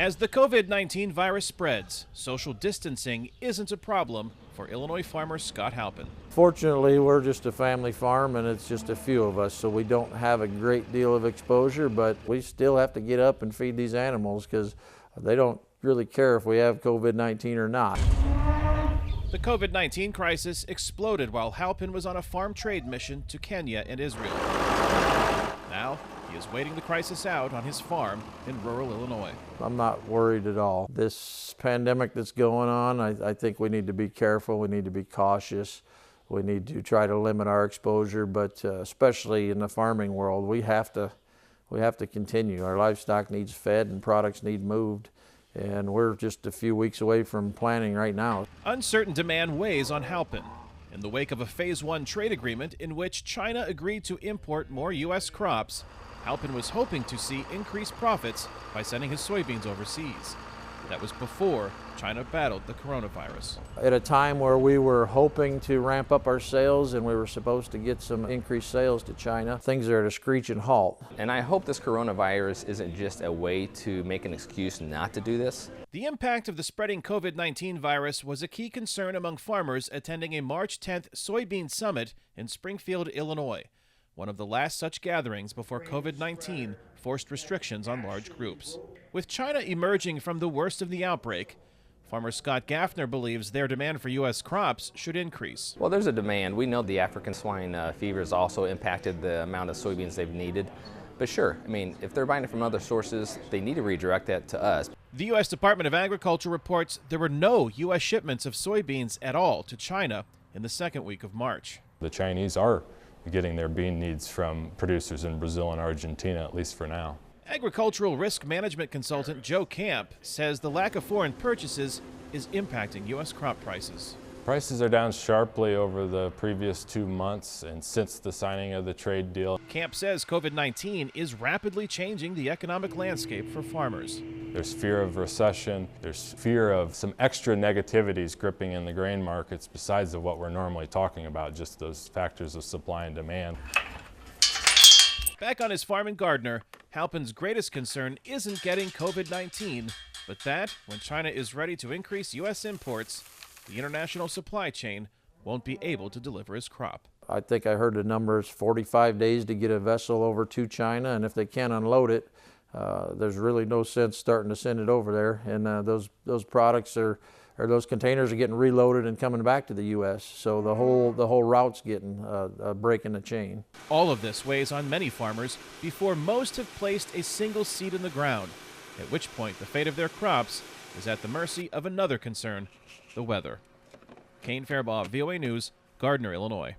As the COVID-19 virus spreads, social distancing isn't a problem for Illinois farmer Scott Halpin. Fortunately, we're just a family farm and it's just a few of us, so we don't have a great deal of exposure, but we still have to get up and feed these animals because they don't really care if we have COVID-19 or not. The COVID-19 crisis exploded while Halpin was on a farm trade mission to Kenya and Israel. Now, he is waiting the crisis out on his farm in rural Illinois. I'm not worried at all. This pandemic that's going on, I think we need to be careful, we need to be cautious, we need to try to limit our exposure, but especially in the farming world, we have to continue. Our livestock needs fed and products need moved, and we're just a few weeks away from planting right now. Uncertain demand weighs on Halpin. In the wake of a Phase 1 trade agreement in which China agreed to import more U.S. crops, Halpin was hoping to see increased profits by sending his soybeans overseas. That was before China battled the coronavirus. At a time where we were hoping to ramp up our sales and we were supposed to get some increased sales to China, things are at a screeching halt. And I hope this coronavirus isn't just a way to make an excuse not to do this. The impact of the spreading COVID-19 virus was a key concern among farmers attending a March 10th soybean summit in Springfield, Illinois, one of the last such gatherings before COVID-19 forced restrictions on large groups. With China emerging from the worst of the outbreak, farmer Scott Gaffner believes their demand for U.S. crops should increase. Well, there's a demand. We know the African swine fever has also impacted the amount of soybeans they've needed. But sure, I mean, if they're buying it from other sources, they need to redirect that to us. The U.S. Department of Agriculture reports there were no U.S. shipments of soybeans at all to China in the second week of March. The Chinese are getting their bean needs from producers in Brazil and Argentina, at least for now. Agricultural risk management consultant Joe Camp says the lack of foreign purchases is impacting U.S. crop prices. Prices are down sharply over the previous 2 months and since the signing of the trade deal. Camp says COVID-19 is rapidly changing the economic landscape for farmers. There's fear of recession, there's fear of some extra negativities gripping in the grain markets besides of what we're normally talking about, just those factors of supply and demand. Back on his farm in Gardner, Halpin's greatest concern isn't getting COVID-19, but that when China is ready to increase U.S. imports, the international supply chain won't be able to deliver his crop. I think I heard the number is 45 days to get a vessel over to China, and if they can't unload it, there's really no sense starting to send it over there. And those products those containers are getting reloaded and coming back to the U.S. So the whole route's getting breaking the chain. All of this weighs on many farmers before most have placed a single seed in the ground, at which point the fate of their crops is at the mercy of another concern, the weather. Kane, Farabaugh, VOA News, Gardner, Illinois.